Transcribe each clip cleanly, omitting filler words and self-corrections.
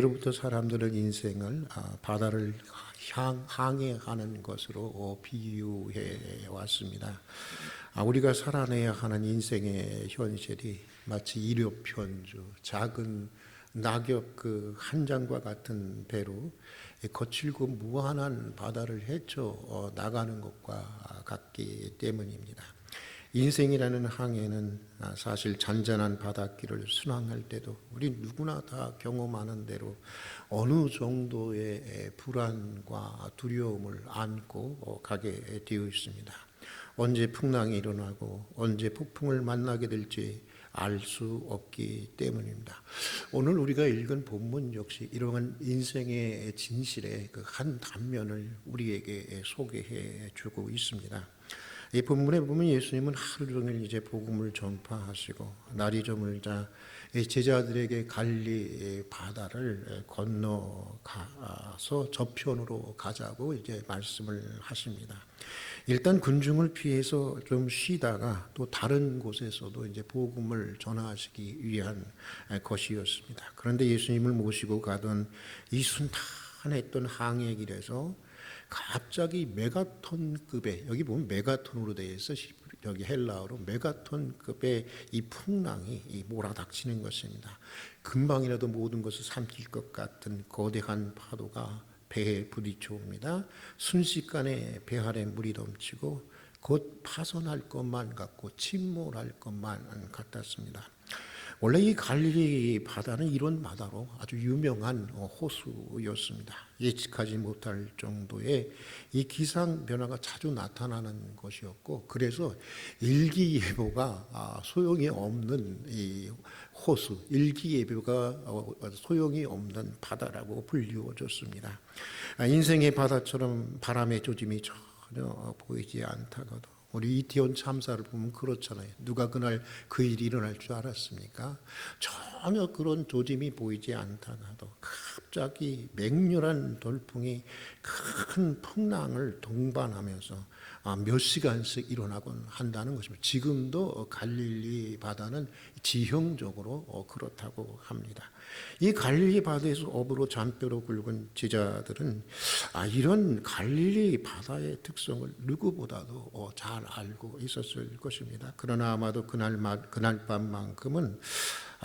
예로부터 사람들은 인생을 바다를 항해하는 것으로 비유해 왔습니다. 우리가 살아내야 하는 인생의 현실이 마치 일요편주, 작은 낙엽 그 한 장과 같은 배로 거칠고 무한한 바다를 헤쳐 나가는 것과 같기 때문입니다. 인생이라는 항해는 사실 잔잔한 바닷길을 순항할 때도 우리 누구나 다 경험하는 대로 어느 정도의 불안과 두려움을 안고 가게 되어 있습니다. 언제 풍랑이 일어나고 언제 폭풍을 만나게 될지 알 수 없기 때문입니다. 오늘 우리가 읽은 본문 역시 이러한 인생의 진실의 그 한 단면을 우리에게 소개해 주고 있습니다. 이 본문에 보면 예수님은 하루 종일 이제 복음을 전파하시고 날이 저물자 제자들에게 갈릴리 바다를 건너가서 저편으로 가자고 이제 말씀을 하십니다. 일단 군중을 피해서 좀 쉬다가 또 다른 곳에서도 이제 복음을 전하시기 위한 것이었습니다. 그런데 예수님을 모시고 가던 이 순탄했던 항해길에서 갑자기 메가톤급의, 여기 보면 메가톤으로 되어 있어, 여기 헬라어로 메가톤급의 이 풍랑이 몰아닥치는 것입니다. 금방이라도 모든 것을 삼킬 것 같은 거대한 파도가 배에 부딪혀 옵니다. 순식간에 배 아래 물이 넘치고 곧 파손할 것만 같고 침몰할 것만 같았습니다. 원래 이 갈릴리 바다는 이런 바다로 아주 유명한 호수였습니다. 예측하지 못할 정도의 이 기상 변화가 자주 나타나는 것이었고, 그래서 일기예보가 소용이 없는 이 호수, 일기예보가 소용이 없는 바다라고 불리워졌습니다. 인생의 바다처럼 바람의 조짐이 전혀 보이지 않다가도 우리 이태원 참사를 보면 그렇잖아요. 누가 그날 그 일이 일어날 줄 알았습니까? 전혀 그런 조짐이 보이지 않다가도 갑자기 맹렬한 돌풍이 큰 풍랑을 동반하면서 몇 시간씩 일어나곤 한다는 것입니다. 지금도 갈릴리 바다는 지형적으로 그렇다고 합니다. 이 갈릴리 바다에서 업으로 잔뼈로 굵은 제자들은 이런 갈릴리 바다의 특성을 누구보다도 잘 알고 있었을 것입니다. 그러나 아마도 그날 밤만큼은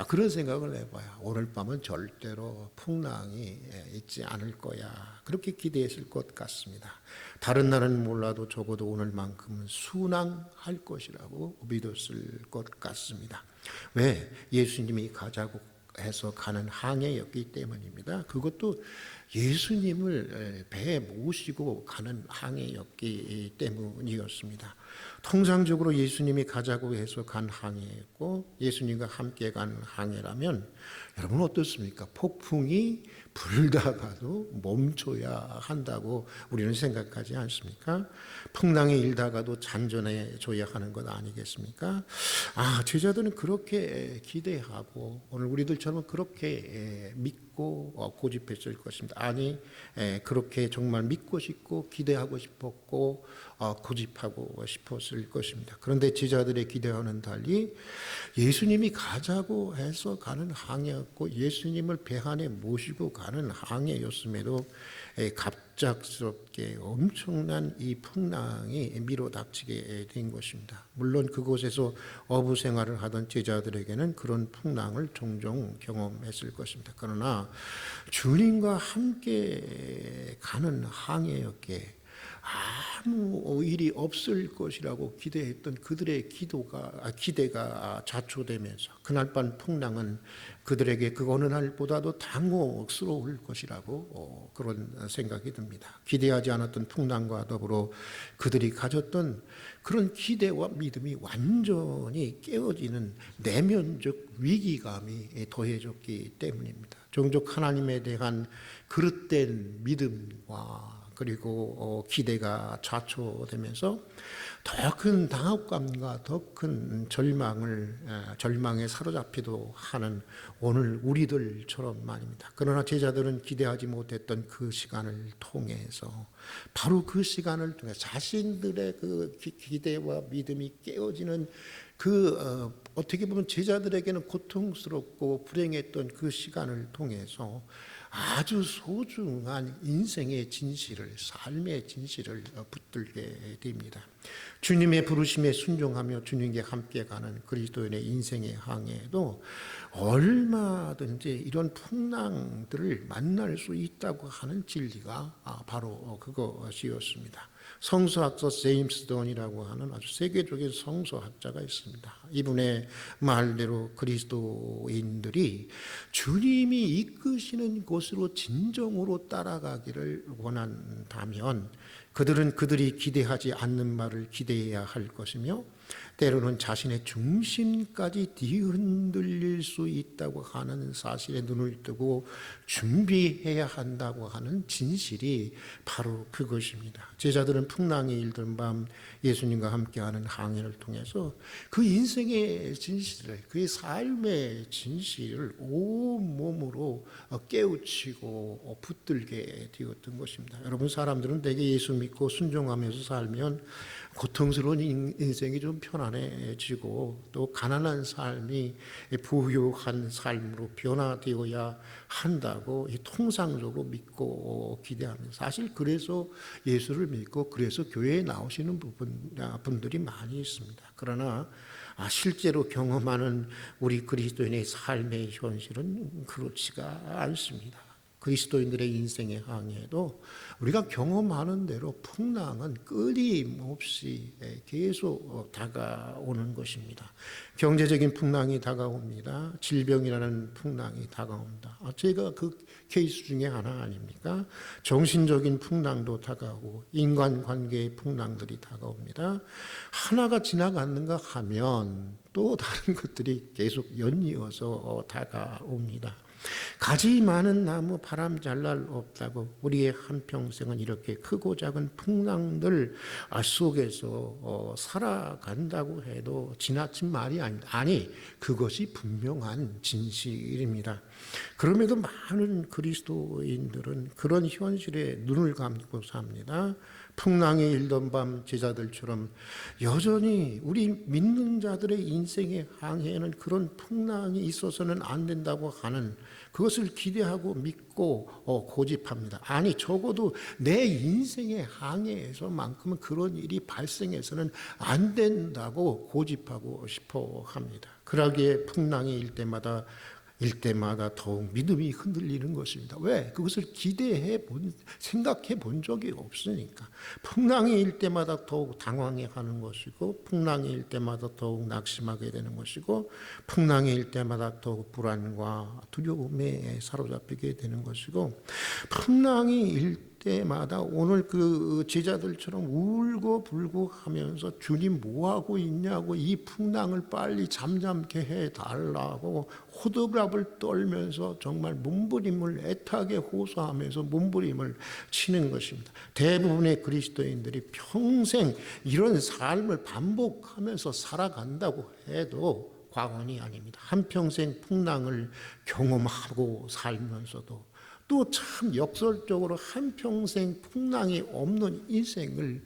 그런 생각을 해봐요. 오늘 밤은 절대로 풍랑이 있지 않을 거야. 그렇게 기대했을 것 같습니다. 다른 날은 몰라도 적어도 오늘만큼은 순항할 것이라고 믿었을 것 같습니다. 왜? 예수님이 가자고 해서 가는 항해였기 때문입니다. 그것도 예수님을 배에 모시고 가는 항해였기 때문이었습니다. 통상적으로 예수님이 가자고 해서 간 항해였고 예수님과 함께 간 항해라면 여러분 어떻습니까? 폭풍이 불다가도 멈춰야 한다고 우리는 생각하지 않습니까? 풍랑이 일다가도 잔전해져야 하는 것 아니겠습니까? 제자들은 그렇게 기대하고 오늘 우리들처럼 그렇게 믿고 고집했을 것입니다. 그렇게 정말 믿고 싶고 기대하고 싶었고 고집하고 싶었을 것입니다. 그런데 제자들의 기대와는 달리 예수님이 가자고 해서 가는 항해였고 예수님을 배 안에 모시고 가는 항해였음에도 갑작스럽게 엄청난 이 풍랑이 밀어닥치게 된 것입니다. 물론 그곳에서 어부 생활을 하던 제자들에게는 그런 풍랑을 종종 경험했을 것입니다. 그러나 주님과 함께 가는 항해였기에 아무 일이 없을 것이라고 기대했던 그들의 기대가 좌초되면서 그날 밤 풍랑은 그들에게 그 어느 날보다도 당혹스러울 것이라고 그런 생각이 듭니다. 기대하지 않았던 풍랑과 더불어 그들이 가졌던 그런 기대와 믿음이 완전히 깨어지는 내면적 위기감이 더해졌기 때문입니다. 종종 하나님에 대한 그릇된 믿음과 그리고 기대가 좌초되면서 더 큰 당혹감과 더 큰 절망에 사로잡히도 하는 오늘 우리들처럼 말입니다. 그러나 제자들은 기대하지 못했던 그 시간을 통해서 바로 그 시간을 통해 자신들의 그 기대와 믿음이 깨어지는 어떻게 보면 제자들에게는 고통스럽고 불행했던 그 시간을 통해서 아주 소중한 인생의 진실을, 삶의 진실을 붙들게 됩니다. 주님의 부르심에 순종하며 주님께 함께 가는 그리스도인의 인생의 항해에도 얼마든지 이런 풍랑들을 만날 수 있다고 하는 진리가 바로 그것이었습니다. 성서학자 제임스 던이라고 하는 아주 세계적인 성서학자가 있습니다. 이분의 말대로 그리스도인들이 주님이 이끄시는 곳으로 진정으로 따라가기를 원한다면 그들은 그들이 기대하지 않는 말을 기대해야 할 것이며 때로는 자신의 중심까지 뒤흔들릴 수 있다고 하는 사실에 눈을 뜨고 준비해야 한다고 하는 진실이 바로 그것입니다. 제자들은 풍랑이 일던 밤 예수님과 함께하는 항해를 통해서 그 인생의 진실을, 그의 삶의 진실을 온몸으로 깨우치고 붙들게 되었던 것입니다. 여러분, 사람들은 대개 예수 믿고 순종하면서 살면 고통스러운 인생이 좀 편안해지고 또 가난한 삶이 부유한 삶으로 변화되어야 한다고 통상적으로 믿고 기대합니다. 사실 그래서 예수를 믿고 그래서 교회에 나오시는 분들이 많이 있습니다. 그러나 실제로 경험하는 우리 그리스도인의 삶의 현실은 그렇지가 않습니다. 그리스도인들의 인생의 항해에도 우리가 경험하는 대로 풍랑은 끊임없이 계속 다가오는 것입니다. 경제적인 풍랑이 다가옵니다. 질병이라는 풍랑이 다가옵니다. 제가 그 케이스 중에 하나 아닙니까? 정신적인 풍랑도 다가오고 인간관계의 풍랑들이 다가옵니다. 하나가 지나갔는가 하면 또 다른 것들이 계속 연이어서 다가옵니다. 가지 많은 나무 바람 잘 날 없다고 우리의 한평생은 이렇게 크고 작은 풍랑들 속에서 살아간다고 해도 지나친 말이 아닙니다. 아니, 그것이 분명한 진실입니다. 그럼에도 많은 그리스도인들은 그런 현실에 눈을 감고 삽니다. 풍랑이 일던 밤 제자들처럼 여전히 우리 믿는 자들의 인생의 항해에는 그런 풍랑이 있어서는 안 된다고 하는 그것을 기대하고 믿고 고집합니다. 아니, 적어도 내 인생의 항해에서만큼은 그런 일이 발생해서는 안 된다고 고집하고 싶어 합니다. 그러기에 풍랑이 일 때마다 더욱 믿음이 흔들리는 것입니다. 왜? 그것을 생각해 본 적이 없으니까. 풍랑이 일 때마다 더욱 당황해 하는 것이고, 풍랑이 일 때마다 더욱 낙심하게 되는 것이고, 풍랑이 일 때마다 더욱 불안과 두려움에 사로잡히게 되는 것이고, 풍랑이 일 때마다 오늘 그 제자들처럼 울고 불고 하면서 주님 뭐하고 있냐고 이 풍랑을 빨리 잠잠케 해달라고 호들갑을 떨면서 정말 몸부림을 애타게 호소하면서 몸부림을 치는 것입니다. 대부분의 그리스도인들이 평생 이런 삶을 반복하면서 살아간다고 해도 과언이 아닙니다. 한평생 풍랑을 경험하고 살면서도 또 참 역설적으로 한평생 풍랑이 없는 인생을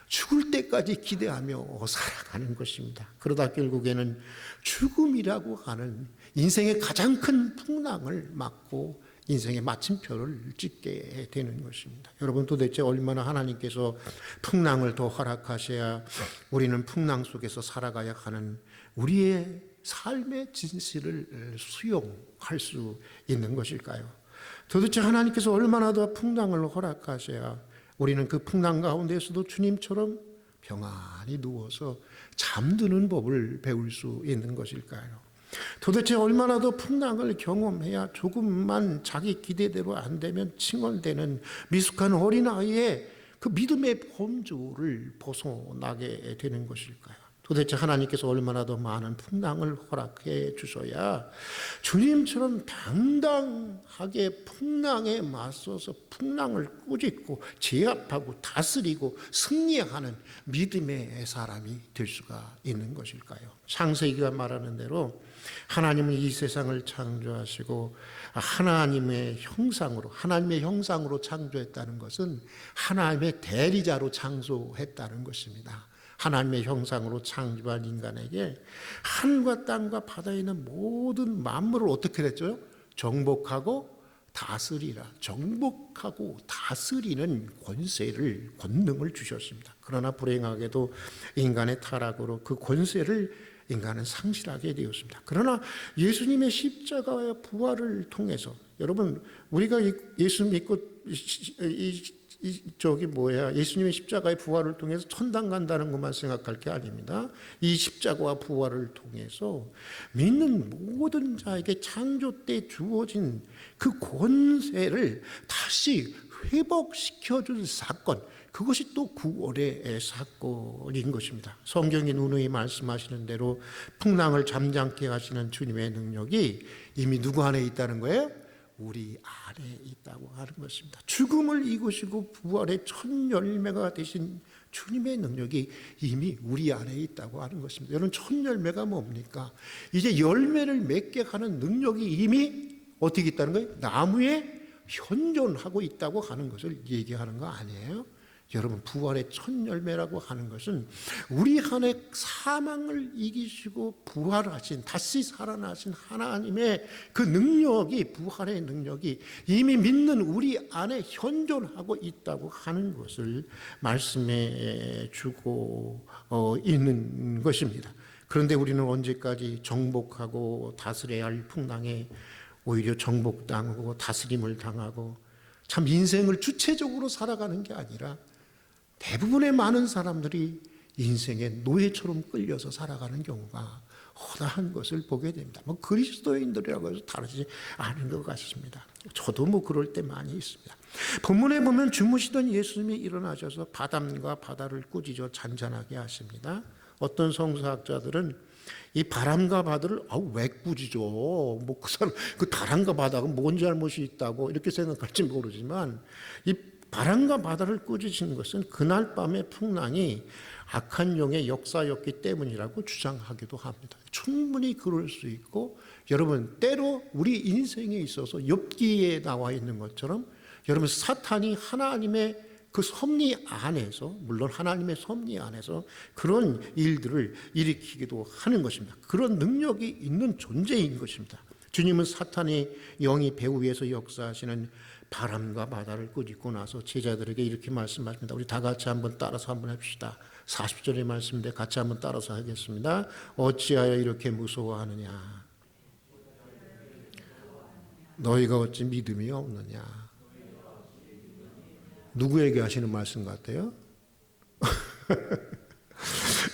죽을 때까지 기대하며 살아가는 것입니다. 그러다 결국에는 죽음이라고 하는 인생의 가장 큰 풍랑을 맞고 인생의 마침표를 찍게 되는 것입니다. 여러분, 도대체 얼마나 하나님께서 풍랑을 더 허락하셔야 우리는 풍랑 속에서 살아가야 하는 우리의 삶의 진실을 수용할 수 있는 것일까요? 도대체 하나님께서 얼마나 더 풍랑을 허락하셔야 우리는 그 풍랑 가운데서도 주님처럼 평안히 누워서 잠드는 법을 배울 수 있는 것일까요? 도대체 얼마나 더 풍랑을 경험해야 조금만 자기 기대대로 안 되면 칭얼대는 미숙한 어린아이의 그 믿음의 범주를 벗어나게 되는 것일까요? 도대체 하나님께서 얼마나 더 많은 풍랑을 허락해 주셔야 주님처럼 당당하게 풍랑에 맞서서 풍랑을 꾸짖고 제압하고 다스리고 승리하는 믿음의 사람이 될 수가 있는 것일까요? 창세기가 말하는 대로 하나님은 이 세상을 창조하시고 하나님의 형상으로 창조했다는 것은 하나님의 대리자로 창조했다는 것입니다. 하나님의 형상으로 창조한 인간에게 하늘과 땅과 바다에 있는 모든 만물을 어떻게 했죠? 정복하고 다스리라, 정복하고 다스리는 권능을 주셨습니다. 그러나 불행하게도 인간의 타락으로 그 권세를 인간은 상실하게 되었습니다. 그러나 예수님의 십자가의 부활을 통해서, 여러분, 우리가 예수 믿고 예수님의 십자가의 부활을 통해서 천당 간다는 것만 생각할 게 아닙니다. 이 십자가와 부활을 통해서 믿는 모든 자에게 창조 때 주어진 그 권세를 다시 회복시켜준 사건, 그것이 또 구원의 사건인 것입니다. 성경이 누누이 말씀하시는 대로 풍랑을 잠잠케 하시는 주님의 능력이 이미 누구 안에 있다는 거예요? 우리 안에 있다고 하는 것입니다. 죽음을 이기시고 부활의 첫 열매가 되신 주님의 능력이 이미 우리 안에 있다고 하는 것입니다. 여러분, 첫 열매가 뭡니까? 이제 열매를 맺게 하는 능력이 이미 어떻게 있다는 거예요? 나무에 현존하고 있다고 하는 것을 얘기하는 거 아니에요? 여러분, 부활의 첫 열매라고 하는 것은 우리 안에 사망을 이기시고 부활하신, 다시 살아나신 하나님의 그 능력이, 부활의 능력이 이미 믿는 우리 안에 현존하고 있다고 하는 것을 말씀해 주고 있는 것입니다. 그런데 우리는 언제까지 정복하고 다스려야 할 풍랑에 오히려 정복당하고 다스림을 당하고, 참 인생을 주체적으로 살아가는 게 아니라 대부분의 많은 사람들이 인생의 노예처럼 끌려서 살아가는 경우가 허다한 것을 보게 됩니다. 그리스도인들이라고 해서 다르지 않은 것 같습니다. 저도 그럴 때 많이 있습니다. 본문에 보면 주무시던 예수님이 일어나셔서 바람과 바다를 꾸짖어 잔잔하게 하십니다. 어떤 성서학자들은 이 바람과 바다를 왜 꾸짖어? 그 바람과 바다가 뭔 잘못이 있다고 이렇게 생각할지 모르지만, 이 바람과 바다를 꾸짖은 것은 그날 밤의 풍랑이 악한 영의 역사였기 때문이라고 주장하기도 합니다. 충분히 그럴 수 있고, 여러분, 때로 우리 인생에 있어서 욥기에 나와 있는 것처럼 여러분, 사탄이 하나님의 그 섭리 안에서, 물론 하나님의 섭리 안에서 그런 일들을 일으키기도 하는 것입니다. 그런 능력이 있는 존재인 것입니다. 주님은 사탄의 영이 배후 위에서 역사하시는 바람과 바다를 꾸짖고 나서 제자들에게 이렇게 말씀하십니다. 우리 다 같이 한번 따라서 한번 합시다. 40절의 말씀인데 같이 한번 따라서 하겠습니다. 어찌하여 이렇게 무서워하느냐? 너희가 어찌 믿음이 없느냐? 누구에게 하시는 말씀 같아요?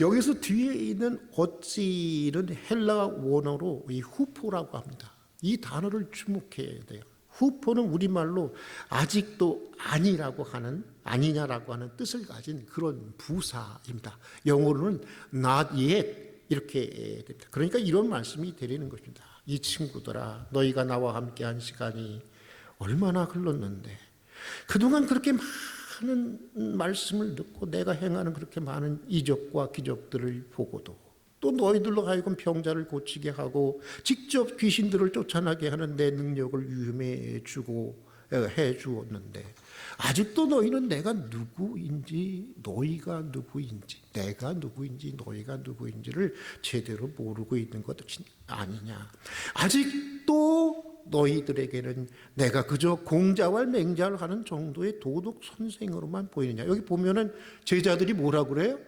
여기서 뒤에 있는 어찌는 헬라 원어로 이 후포라고 합니다. 이 단어를 주목해야 돼요. 후포는 우리말로 아직도 아니라고 하는, 아니냐라고 하는 뜻을 가진 그런 부사입니다. 영어로는 not yet 이렇게 됩니다. 그러니까 이런 말씀이 드리는 것입니다. 이 친구들아, 너희가 나와 함께한 시간이 얼마나 흘렀는데, 그동안 그렇게 많은 말씀을 듣고 내가 행하는 그렇게 많은 이적과 기적들을 보고도, 또 너희들로 하여금 병자를 고치게 하고 직접 귀신들을 쫓아나게 하는 내 능력을 유임해 주고 해 주었는데, 아직도 너희는 내가 누구인지, 너희가 누구인지, 내가 누구인지, 너희가 누구인지를 제대로 모르고 있는 것 아니냐? 아직도 너희들에게는 내가 그저 공자와 맹자를 정도의 도덕 선생으로만 보이느냐? 여기 보면은 제자들이 뭐라고 그래요?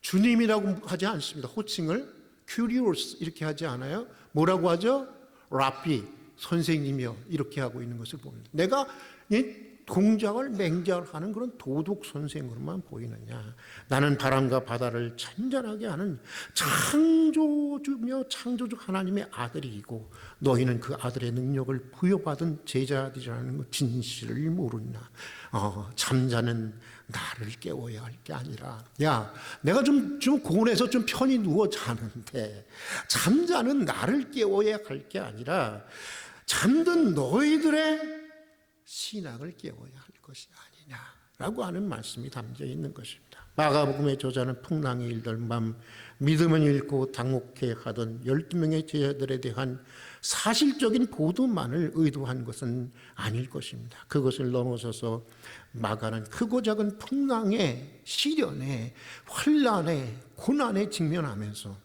주님이라고 하지 않습니다. 호칭을 큐리오스 이렇게 하지 않아요. 뭐라고 하죠? 라피, 선생님이요, 이렇게 하고 있는 것을 봅니다. 내가 공자를 맹자를 그런 도덕 선생으로만 보이느냐? 나는 바람과 바다를 잔잔하게 하는 창조주며 창조주 하나님의 아들이고, 너희는 그 아들의 능력을 부여받은 제자들이라는 진실을 모르나? 잠자는 나를 깨워야 할 게 아니라, 야, 내가 좀 고운해서 좀 편히 누워 자는데 잠자는 나를 깨워야 할 게 아니라 잠든 너희들의 신앙을 깨워야 할 것이 아니냐라고 하는 말씀이 담겨 있는 것입니다. 마가복음의 저자는 풍랑이 일던 밤 믿음은 잃고 당혹해 하던 12명의 제자들에 대한 사실적인 보도만을 의도한 것은 아닐 것입니다. 그것을 넘어서서 마가는 크고 작은 풍랑에, 시련에, 환난에, 고난에 직면하면서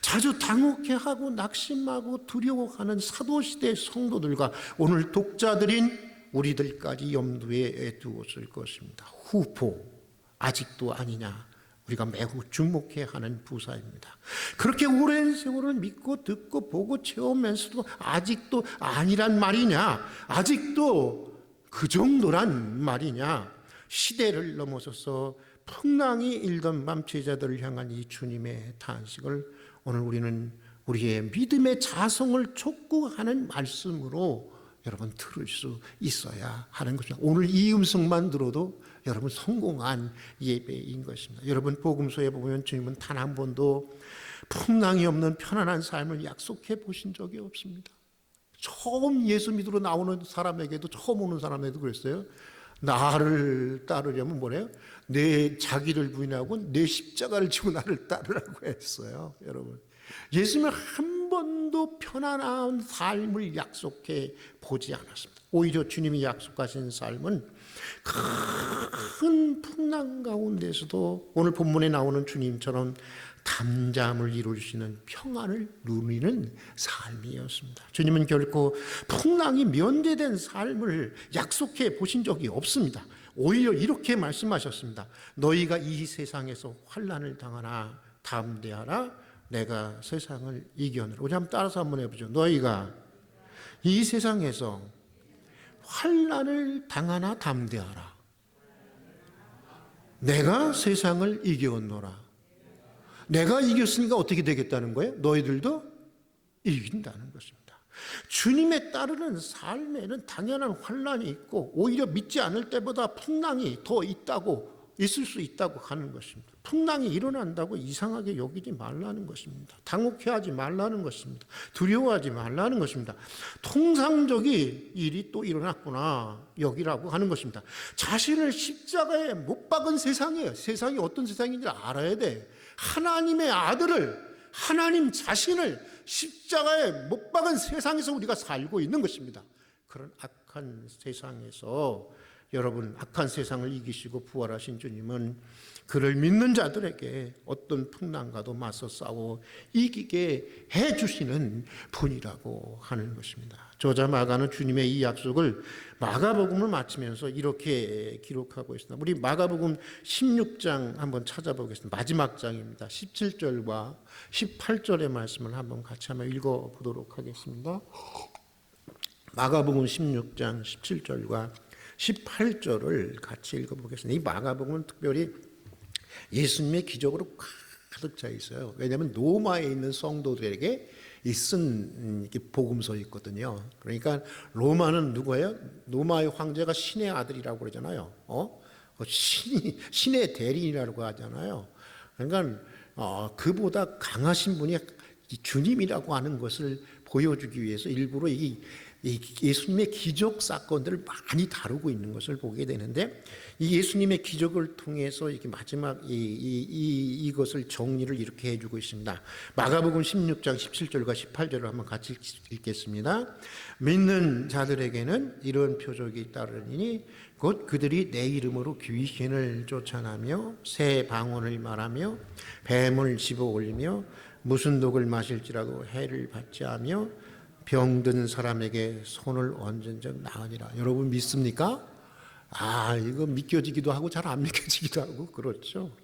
자주 당혹해하고 낙심하고 두려워하는 사도시대 성도들과 오늘 독자들인 우리들까지 염두에 두었을 것입니다. 후포 아직도 아니냐, 우리가 매우 주목해야 하는 부사입니다. 그렇게 오랜 세월을 믿고 듣고 보고 채우면서도 아직도 아니란 말이냐, 아직도 그 정도란 말이냐. 시대를 넘어서서 풍랑이 일던 밤 제자들을 향한 이 주님의 탄식을 오늘 우리는 우리의 믿음의 자성을 촉구하는 말씀으로 여러분 들을 수 있어야 하는 것입니다. 오늘 이 음성만 들어도 여러분 성공한 예배인 것입니다. 여러분 복음서에 보면 주님은 단 한 번도 풍랑이 없는 편안한 삶을 약속해 보신 적이 없습니다. 처음 예수 믿으러 나오는 사람에게도, 처음 오는 사람에게도 그랬어요. 나를 따르려면 뭐래요? 내 자기를 부인하고 내 십자가를 지고 나를 따르라고 했어요. 여러분, 예수님은 한 번도 편안한 삶을 약속해 보지 않았습니다. 오히려 주님이 약속하신 삶은 큰 풍랑 가운데서도 오늘 본문에 나오는 주님처럼 담잠을 이루시는 평안을 누리는 삶이었습니다. 주님은 결코 풍랑이 면제된 삶을 약속해 보신 적이 없습니다. 오히려 이렇게 말씀하셨습니다. 너희가 이 세상에서 환난을 당하나 담대하라, 내가 세상을 이겨내라. 우리 한번 따라서 한번 해보죠. 너희가 이 세상에서 환난을 당하나 담대하라, 내가 세상을 이겨노라. 내가 이겼으니까 어떻게 되겠다는 거예요? 너희들도 이긴다는 것입니다. 주님에 따르는 삶에는 당연한 환난이 있고 오히려 믿지 않을 때보다 풍랑이 더 있을 수 있다고 하는 것입니다. 풍랑이 일어난다고 이상하게 여기지 말라는 것입니다. 당혹해하지 말라는 것입니다. 두려워하지 말라는 것입니다. 통상적인 일이 또 일어났구나 여기라고 하는 것입니다. 자신을 십자가에 못 박은 세상이에요. 세상이 어떤 세상인지 알아야 돼. 하나님의 아들을, 하나님 자신을 십자가에 못 박은 세상에서 우리가 살고 있는 것입니다. 그런 악한 세상에서 여러분, 악한 세상을 이기시고 부활하신 주님은 그를 믿는 자들에게 어떤 풍랑과도 맞서 싸워 이기게 해주시는 분이라고 하는 것입니다. 저자 마가는 주님의 이 약속을 마가복음을 마치면서 이렇게 기록하고 있습니다. 우리 마가복음 16장 한번 찾아보겠습니다. 마지막 장입니다. 17절과 18절의 말씀을 한번 같이 한번 읽어보도록 하겠습니다. 마가복음 16장 17절과 18절을 같이 읽어보겠습니다. 이 마가복음은 특별히 예수님의 기적으로 가득 차 있어요. 왜냐하면 로마에 있는 성도들에게 쓴 복음서였거든요. 그러니까 로마는 누구예요? 로마의 황제가 신의 아들이라고 그러잖아요. 신의 대리인이라고 하잖아요. 그러니까 그보다 강하신 분이 주님이라고 하는 것을 보여주기 위해서 일부러 이 예수님의 기적 사건들을 많이 다루고 있는 것을 보게 되는데, 이 예수님의 기적을 통해서 이렇게 마지막 이것을 정리를 이렇게 해주고 있습니다. 마가복음 16장 17절과 18절을 한번 같이 읽겠습니다. 믿는 자들에게는 이런 표적이 따르니 곧 그들이 내 이름으로 귀신을 쫓아내며 새 방언을 말하며 뱀을 집어 올리며 무슨 독을 마실지라도 해를 받지 하며 병든 사람에게 손을 얹은 적 나으니라. 여러분 믿습니까? 이거 믿겨지기도 하고 잘 안 믿겨지기도 하고 그렇죠.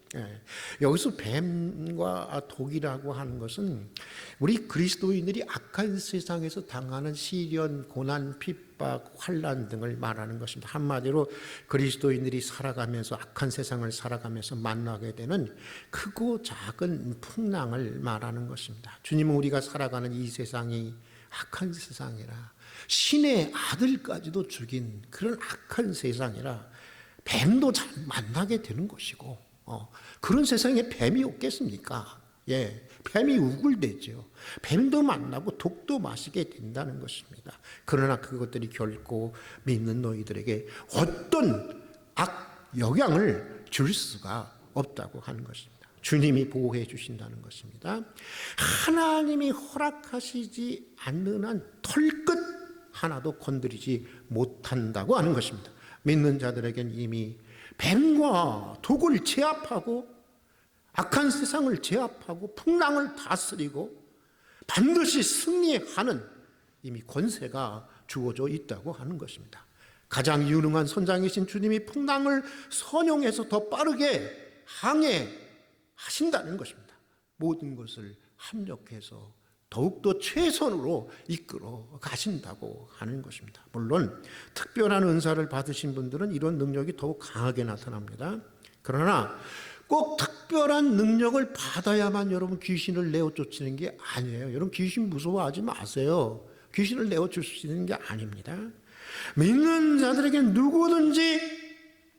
여기서 뱀과 독이라고 하는 것은 우리 그리스도인들이 악한 세상에서 당하는 시련, 고난, 핍박, 환난 등을 말하는 것입니다. 한마디로 그리스도인들이 살아가면서, 악한 세상을 살아가면서 만나게 되는 크고 작은 풍랑을 말하는 것입니다. 주님은 우리가 살아가는 이 세상이 악한 세상이라, 신의 아들까지도 죽인 그런 악한 세상이라 뱀도 잘 만나게 되는 것이고, 그런 세상에 뱀이 없겠습니까? 뱀이 우글대죠. 뱀도 만나고 독도 마시게 된다는 것입니다. 그러나 그것들이 결코 믿는 너희들에게 어떤 악 영향을 줄 수가 없다고 하는 것입니다. 주님이 보호해 주신다는 것입니다. 하나님이 허락하시지 않는 한 털끝 하나도 건드리지 못한다고 하는 것입니다. 믿는 자들에겐 이미 뱀과 독을 제압하고 악한 세상을 제압하고 풍랑을 다스리고 반드시 승리하는 이미 권세가 주어져 있다고 하는 것입니다. 가장 유능한 선장이신 주님이 풍랑을 선용해서 더 빠르게 항해하신다는 것입니다. 모든 것을 합력해서 더욱더 최선으로 이끌어 가신다고 하는 것입니다. 물론 특별한 은사를 받으신 분들은 이런 능력이 더욱 강하게 나타납니다. 그러나 꼭 특별한 능력을 받아야만 여러분 귀신을 내어 쫓는 게 아니에요. 여러분 귀신 무서워하지 마세요. 귀신을 내어 쫓는 게 아닙니다. 믿는 자들에게는 누구든지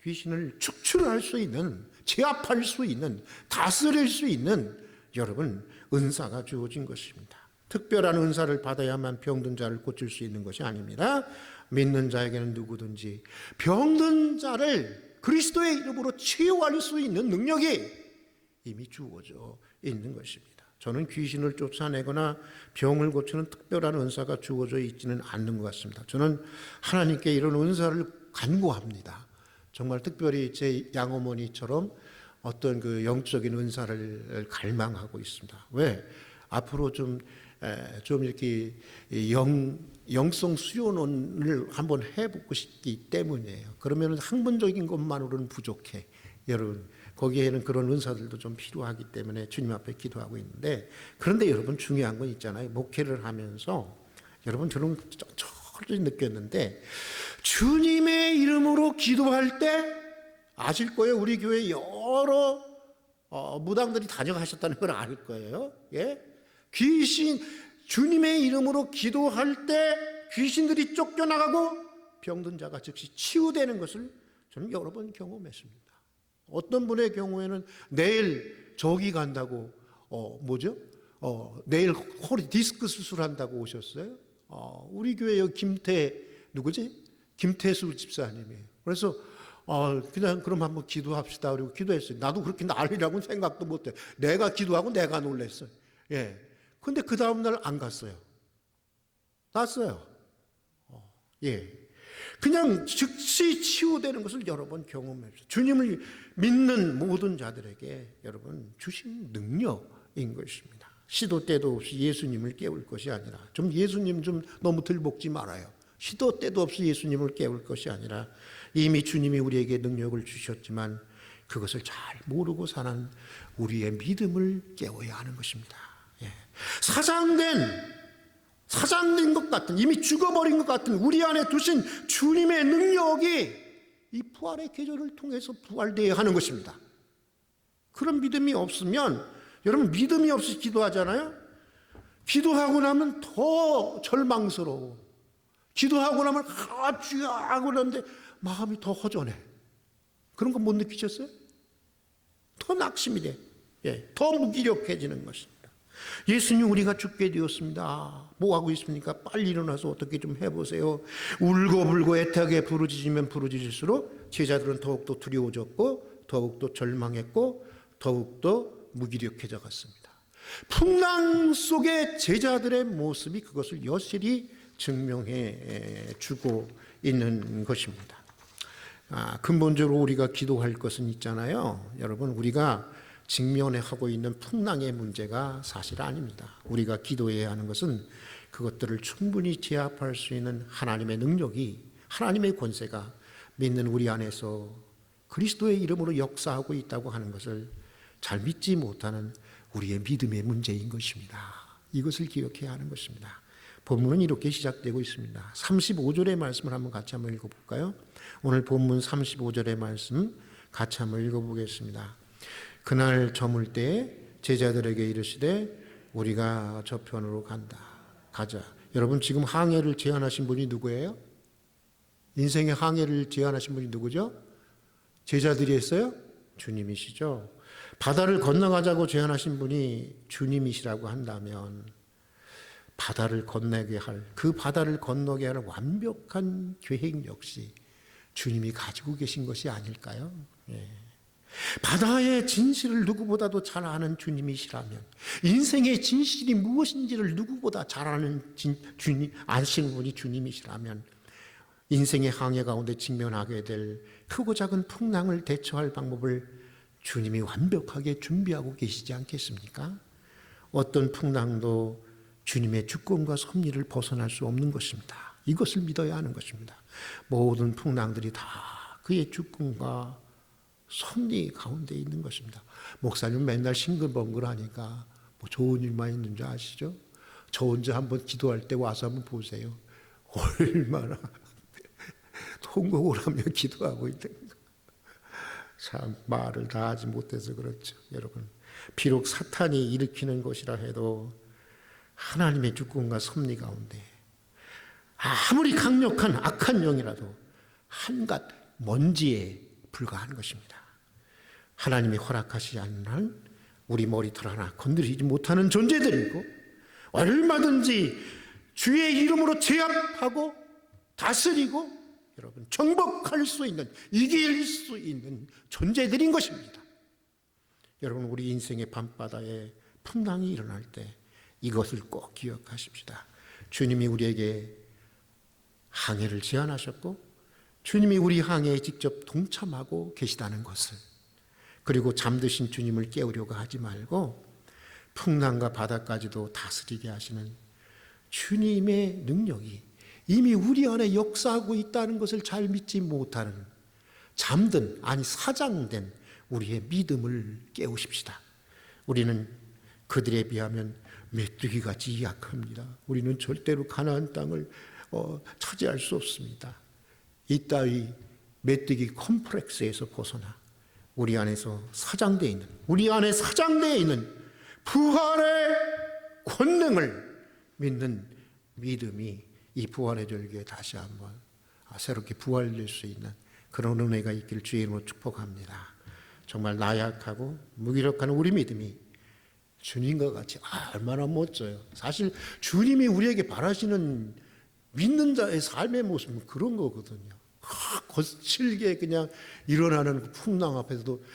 귀신을 축출할 수 있는, 제압할 수 있는, 다스릴 수 있는 여러분 은사가 주어진 것입니다. 특별한 은사를 받아야만 병든 자를 고칠 수 있는 것이 아닙니다. 믿는 자에게는 누구든지 병든 자를 그리스도의 이름으로 치유할 수 있는 능력이 이미 주어져 있는 것입니다. 저는 귀신을 쫓아내거나 병을 고치는 특별한 은사가 주어져 있지는 않는 것 같습니다. 저는 하나님께 이런 은사를 간구합니다. 정말 특별히 제 양어머니처럼 어떤 그 영적인 은사를 갈망하고 있습니다. 왜? 앞으로 좀 이렇게 영성 수련원을 한번 해보고 싶기 때문이에요. 그러면 학문적인 것만으로는 부족해. 여러분, 거기에는 그런 은사들도 좀 필요하기 때문에 주님 앞에 기도하고 있는데, 그런데 여러분 중요한 건 있잖아요. 목회를 하면서 여러분 저는 철저히 느꼈는데, 주님의 이름으로 기도할 때 아실 거예요. 우리 교회 여러 무당들이 다녀가셨다는 걸 알 거예요. 예? 주님의 이름으로 기도할 때 귀신들이 쫓겨나가고 병든 자가 즉시 치유되는 것을 저는 여러 번 경험했습니다. 어떤 분의 경우에는 내일 저기 간다고 내일 허리 디스크 수술한다고 오셨어요. 우리 교회 여기 김태수 집사님이에요. 그래서 그냥 그럼 한번 기도합시다. 그리고 기도했어요. 나도 그렇게 난리라고는 생각도 못해. 내가 기도하고 내가 놀랐어요. 예. 근데 그 다음날 안 갔어요. 났어요. 예. 그냥 즉시 치유되는 것을 여러 번 경험했어요. 주님을 믿는 모든 자들에게 여러분 주신 능력인 것입니다. 시도 때도 없이 예수님을 깨울 것이 아니라, 좀 예수님 좀 너무 들볶지 말아요. 시도 때도 없이 예수님을 깨울 것이 아니라 이미 주님이 우리에게 능력을 주셨지만 그것을 잘 모르고 사는 우리의 믿음을 깨워야 하는 것입니다. 예. 사장된 것 같은, 이미 죽어버린 것 같은 우리 안에 두신 주님의 능력이 이 부활의 계절을 통해서 부활되어야 하는 것입니다. 그런 믿음이 없으면, 여러분 믿음이 없이 기도하잖아요. 기도하고 나면 더 절망스러워. 기도하고 나면 주여 하고 그러는데 마음이 더 허전해. 그런 거 못 느끼셨어요? 더 낙심이 돼. 예, 더 무기력해지는 것입니다. 예수님, 우리가 죽게 되었습니다. 뭐 하고 있습니까? 빨리 일어나서 어떻게 좀 해보세요. 울고불고 애타게 부르짖으면 부르짖을수록 제자들은 더욱더 두려워졌고 더욱더 절망했고 더욱더 무기력해져 갔습니다. 풍랑 속의 제자들의 모습이 그것을 여실히 증명해 주고 있는 것입니다. 근본적으로 우리가 기도할 것은 있잖아요. 여러분, 우리가 직면하고 있는 풍랑의 문제가 사실 아닙니다. 우리가 기도해야 하는 것은 그것들을 충분히 제압할 수 있는 하나님의 능력이, 하나님의 권세가 믿는 우리 안에서 그리스도의 이름으로 역사하고 있다고 하는 것을 잘 믿지 못하는 우리의 믿음의 문제인 것입니다. 이것을 기억해야 하는 것입니다. 본문은 이렇게 시작되고 있습니다. 35절의 말씀을 같이 한번 읽어볼까요? 오늘 본문 35절의 말씀 같이 한번 읽어보겠습니다. 그날 저물 때 제자들에게 이르시되 우리가 저편으로 가자. 여러분, 지금 항해를 제안하신 분이 누구예요? 인생의 항해를 제안하신 분이 누구죠? 제자들이 했어요? 주님이시죠. 바다를 건너가자고 제안하신 분이 주님이시라고 한다면 바다를 건너게 할, 그 바다를 건너게 할 완벽한 계획 역시 주님이 가지고 계신 것이 아닐까요? 예. 바다의 진실을 누구보다도 잘 아는 주님이시라면, 인생의 진실이 무엇인지를 누구보다 잘 아시는 분이 주님이시라면, 인생의 항해 가운데 직면하게 될 크고 작은 풍랑을 대처할 방법을 주님이 완벽하게 준비하고 계시지 않겠습니까? 어떤 풍랑도 주님의 주권과 섭리를 벗어날 수 없는 것입니다. 이것을 믿어야 하는 것입니다. 모든 풍랑들이 다 그의 주권과 섭리 가운데 있는 것입니다. 목사님 맨날 싱글벙글하니까 뭐 좋은 일만 있는 줄 아시죠? 저 혼자 한번 기도할 때 와서 한번 보세요. 얼마나 통곡을 하며 기도하고 있는 거. 참 말을 다 하지 못해서 그렇죠. 여러분, 비록 사탄이 일으키는 것이라 해도 하나님의 주권과 섭리 가운데 아무리 강력한 악한 영이라도 한갓 먼지에 불과한 것입니다. 하나님이 허락하시지 않는 한 우리 머리털 하나 건드리지 못하는 존재들이고, 얼마든지 주의 이름으로 제압하고 다스리고 여러분 정복할 수 있는, 이길 수 있는 존재들인 것입니다. 여러분, 우리 인생의 밤바다에 풍랑이 일어날 때 이것을 꼭 기억하십시다. 주님이 우리에게 항해를 제안하셨고 주님이 우리 항해에 직접 동참하고 계시다는 것을, 그리고 잠드신 주님을 깨우려고 하지 말고 풍랑과 바다까지도 다스리게 하시는 주님의 능력이 이미 우리 안에 역사하고 있다는 것을 잘 믿지 못하는 잠든, 아니 사장된 우리의 믿음을 깨우십시다. 우리는 그들에 비하면 메뚜기같이 약합니다. 우리는 절대로 가나안 땅을 차지할 수 없습니다. 이따위 메뚜기 컴플렉스에서 벗어나 우리 안에서 사장되어 있는, 우리 안에 사장되어 있는 부활의 권능을 믿는 믿음이 이 부활의 절기에 다시 한번 새롭게 부활될 수 있는 그런 은혜가 있기를 주의 이름으로 축복합니다. 정말 나약하고 무기력한 우리 믿음이 주님과 같이 얼마나 멋져요. 사실 주님이 우리에게 바라시는 믿는 자의 삶의 모습은 그런 거거든요. 거칠게 그냥 일어나는 그 풍랑 앞에서도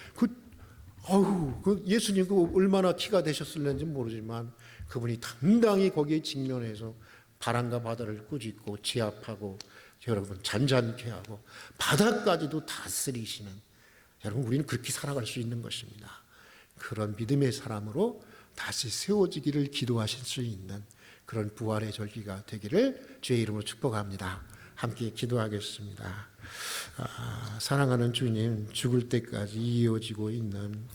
그 예수님 그 얼마나 키가 되셨을는지 모르지만 그분이 당당히 거기에 직면해서 바람과 바다를 꾸짖고 제압하고 여러분 잔잔케 하고 바다까지도 다스리시는, 여러분 우리는 그렇게 살아갈 수 있는 것입니다. 그런 믿음의 사람으로 다시 세워지기를 기도하실 수 있는 그런 부활의 절기가 되기를 주의 이름으로 축복합니다. 함께 기도하겠습니다. 사랑하는 주님, 죽을 때까지 이어지고 있는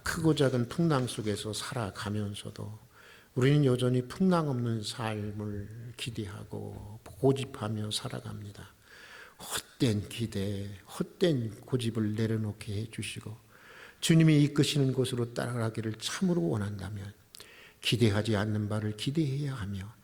크고 작은 풍랑 속에서 살아가면서도 우리는 여전히 풍랑 없는 삶을 기대하고 고집하며 살아갑니다. 헛된 기대, 헛된 고집을 내려놓게 해주시고 주님이 이끄시는 곳으로 따라가기를 참으로 원한다면 기대하지 않는 바를 기대해야 하며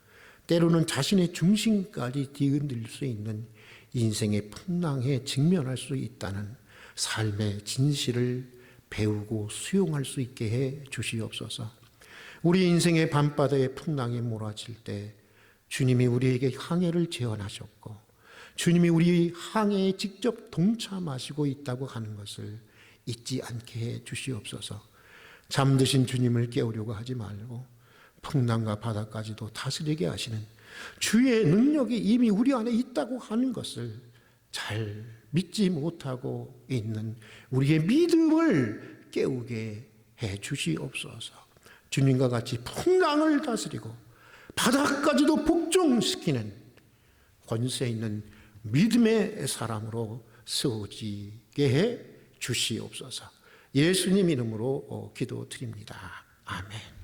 때로는 자신의 중심까지 뒤흔들 수 있는 인생의 풍랑에 직면할 수 있다는 삶의 진실을 배우고 수용할 수 있게 해 주시옵소서. 우리 인생의 밤바다에 풍랑이 몰아칠 때 주님이 우리에게 항해를 제안하셨고 주님이 우리 항해에 직접 동참하시고 있다고 하는 것을 잊지 않게 해 주시옵소서. 잠드신 주님을 깨우려고 하지 말고 풍랑과 바다까지도 다스리게 하시는 주의 능력이 이미 우리 안에 있다고 하는 것을 잘 믿지 못하고 있는 우리의 믿음을 깨우게 해 주시옵소서. 주님과 같이 풍랑을 다스리고 바다까지도 복종시키는 권세 있는 믿음의 사람으로 세워지게 해 주시옵소서. 예수님 이름으로 기도드립니다. 아멘.